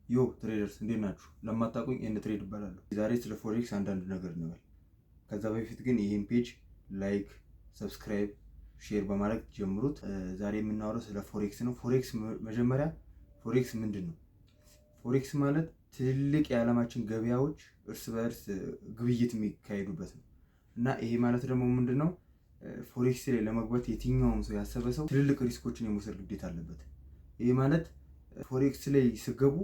ዮ ትሬደርስ እንዴት ናችሁ? ለማታውቁኝ ኤንድ ትሬድ እባላለሁ። ዛሬ ስለ ፎሬክስ አንዳንድ ነገር እንበል። ከዛ በፊት ግን ይህን ፔጅ ላይክ፣ ሰብስክራይብ፣ ሼር በማድረግ ጀምሩት። ዛሬ የምናወራው ስለ ፎሬክስ ነው። ፎሬክስ መጀመሪያ ፎሬክስ ምንድን ነው? ፎሬክስ ማለት ትልልቅ የዓለማችን ገበያዎች እርስ በእርስ ግብይት የሚካሄዱበት ነው እና ይሄ ማለት ደግሞ ምንድን ነው? ፎሬክስ ላይ ለመግባት የትኛውም ሰው ያሰበ ሰው ትልልቅ ሪስኮችን የመውሰድ ግዴታ አለበት። ይሄ ማለት ፎሬክስ ላይ ስገቡ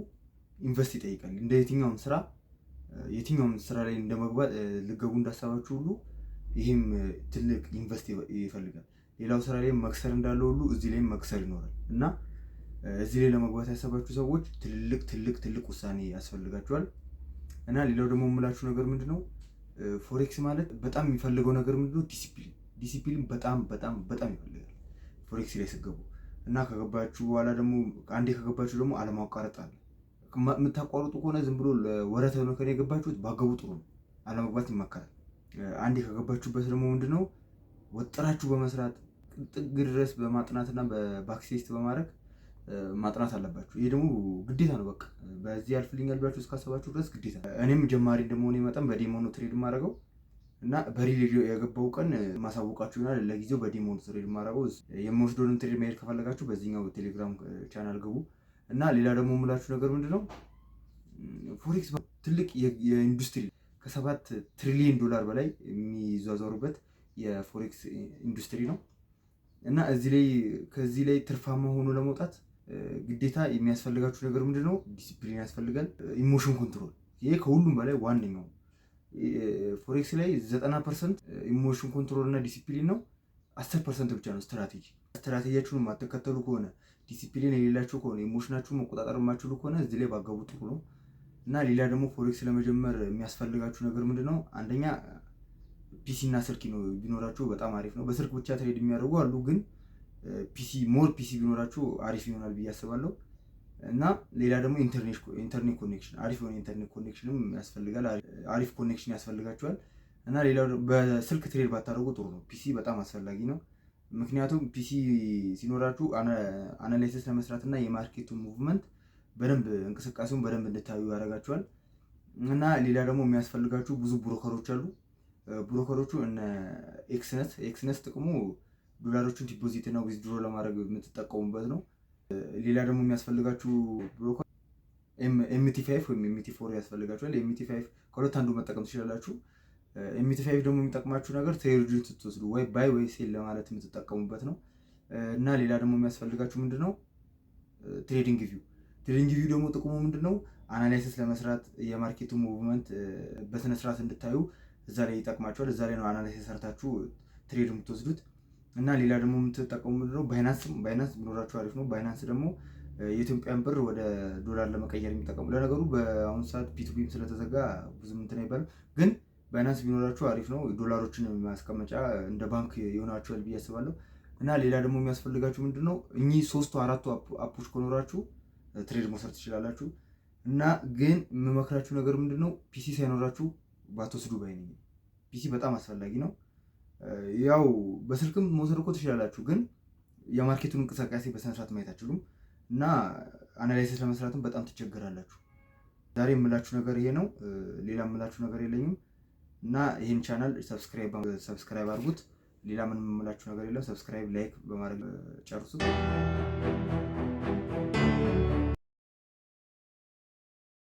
ኢንቨስት ይጠይቃል። እንደ የትኛውም ስራ ላይ እንደመግባት ልገቡ እንዳሰባችሁ ሁሉ ይህም ትልቅ ኢንቨስት ይፈልጋል። ሌላው ስራ ላይ መክሰር እንዳለው ሁሉ እዚህ ላይ መክሰር ይኖራል እና እዚህ ላይ ለመግባት ያሰባችሁ ሰዎች ትልቅ ውሳኔ ያስፈልጋችኋል። እና ሌላው ደግሞ የምላችሁ ነገር ምንድነው? ፎሬክስ ማለት በጣም የሚፈልገው ነገር ምንድነው? ዲሲፕሊን በጣም ይፈልጋል ፎሬክስ ላይ ስገቡ እና ከገባችሁ በኋላ ደግሞ አንዴ ከገባችሁ ደግሞ አለማቋረጥ አለ። የምታቋርጡ ከሆነ ዝም ብሎ ለወረት ነው ከኔ የገባችሁት ባገቡ ጥሩ ነው። አለመግባት ይመከራል። አንዴ ከገባችሁበት ደግሞ ምንድነው ወጥራችሁ በመስራት ጥግ ድረስ በማጥናትና በባክቴስት በማድረግ ማጥናት አለባችሁ። ይሄ ደግሞ ግዴታ ነው። በቃ በዚህ ያልፍልኛል ብላችሁ እስካሰባችሁ ድረስ ግዴታ። እኔም ጀማሪ እንደመሆኔ መጠን በዴሞ ነው ትሬድ የማደርገው እና በሪል የገባው ቀን ማሳወቃችሁ ይሆናል። ለጊዜው በዴሞ ነው ትሬድ የማደርገው። የምወስደውን ትሬድ መሄድ ከፈለጋችሁ በዚህኛው ቴሌግራም ቻናል ግቡ። እና ሌላ ደግሞ የምላችሁ ነገር ምንድነው? ፎሬክስ ትልቅ የኢንዱስትሪ ከ7 ትሪሊዮን ዶላር በላይ የሚዟዟሩበት የፎሬክስ ኢንዱስትሪ ነው እና ከዚህ ላይ ትርፋማ ሆኖ ለመውጣት ግዴታ የሚያስፈልጋችሁ ነገር ምንድነው? ዲሲፕሊን ያስፈልጋል። ኢሞሽን ኮንትሮል፣ ይሄ ከሁሉም በላይ ዋነኛው። ፎሬክስ ላይ 90% ኢሞሽን ኮንትሮል እና ዲሲፕሊን ነው። 10% ብቻ ነው ስትራቴጂ። ስትራቴጂያችሁን የማትከተሉ ከሆነ ዲሲፕሊን የሌላችሁ ከሆነ ኢሞሽናችሁን መቆጣጠር የማትችሉ ከሆነ እዚህ ላይ ባገቡ ጥሩ ነው። እና ሌላ ደግሞ ፎሬክስ ለመጀመር የሚያስፈልጋችሁ ነገር ምንድነው? አንደኛ ፒሲ እና ስልክ ቢኖራችሁ በጣም አሪፍ ነው። በስልክ ብቻ ትሬድ የሚያደርጉ አሉ፣ ግን ፒሲ ቢኖራችሁ አሪፍ ይሆናል ብዬ አስባለሁ። እና ሌላ ደግሞ ኢንተርኔት ኮኔክሽን፣ አሪፍ የሆነ ኢንተርኔት ኮኔክሽንም ያስፈልጋል። አሪፍ ኮኔክሽን ያስፈልጋችኋል። እና ሌላው በስልክ ትሬድ ባታደርጉ ጥሩ ነው። ፒሲ በጣም አስፈላጊ ነው። ምክንያቱም ፒሲ ሲኖራችሁ አናላይሲስ ለመስራት እና የማርኬቱን ሙቭመንት በደንብ እንቅስቃሴውን በደንብ እንድታዩ ያደርጋችኋል። እና ሌላ ደግሞ የሚያስፈልጋችሁ ብዙ ብሮከሮች አሉ። ብሮከሮቹ እነ ኤክስነስ ጥቅሙ ዶላሮችን ዲፖዚት እና ዊዝድሮ ለማድረግ የምትጠቀሙበት ነው። ሌላ ደግሞ የሚያስፈልጋችሁ ብሮከር ኤምቲ5 ወይም ኤምቲ4 ያስፈልጋችኋል። ኤምቲ5 ከሁለት አንዱ መጠቀም ትችላላችሁ። ኤምቲ5 ደግሞ የሚጠቅማችሁ ነገር ትሬዱን ስትወስዱ ወይ ባይ ወይ ሴል ለማለት የምትጠቀሙበት ነው። እና ሌላ ደግሞ የሚያስፈልጋችሁ ምንድነው? ትሬዲንግ ቪው ደግሞ ጥቅሙ ምንድነው? አናላይሲስ ለመስራት የማርኬቱ ሙቭመንት በስነስርዓት እንድታዩ እዛ ላይ ይጠቅማችኋል። እዛ ላይ ነው አናላይሲስ ሰርታችሁ ትሬድ የምትወስዱት። እና ሌላ ደግሞ የምትጠቀሙ ምንድነው? ባይናንስ ቢኖራችሁ አሪፍ ነው። ባይናንስ ደግሞ የኢትዮጵያን ብር ወደ ዶላር ለመቀየር የሚጠቀሙ። ለነገሩ በአሁኑ ሰዓት ፒቱቢም ስለተዘጋ ብዙም እንትን አይባልም፣ ግን ባይናንስ ቢኖራችሁ አሪፍ ነው። ዶላሮችን ማስቀመጫ እንደ ባንክ ይሆናችኋል ብዬ አስባለሁ። እና ሌላ ደግሞ የሚያስፈልጋችሁ ምንድነው? እኚህ 3-4 አፖች ከኖራችሁ ትሬድ መውሰድ ትችላላችሁ። እና ግን የምመክራችሁ ነገር ምንድነው? ፒሲ ሳይኖራችሁ ባትወስዱ ባይ ነኝ። ፒሲ በጣም አስፈላጊ ነው። ያው በስልክም መውሰድ እኮ ትችላላችሁ፣ ግን የማርኬቱን እንቅስቃሴ በስነስርዓት ማየት አትችሉም እና አናላይሲስ ለመስራትም በጣም ትቸገራላችሁ። ዛሬ የምላችሁ ነገር ይሄ ነው። ሌላ የምላችሁ ነገር የለኝም። እና ይህን ቻናል ሰብስክራይብ አድርጉት። ሌላ ምንም የምላችሁ ነገር የለም። ሰብስክራይብ፣ ላይክ በማድረግ ጨርሱት።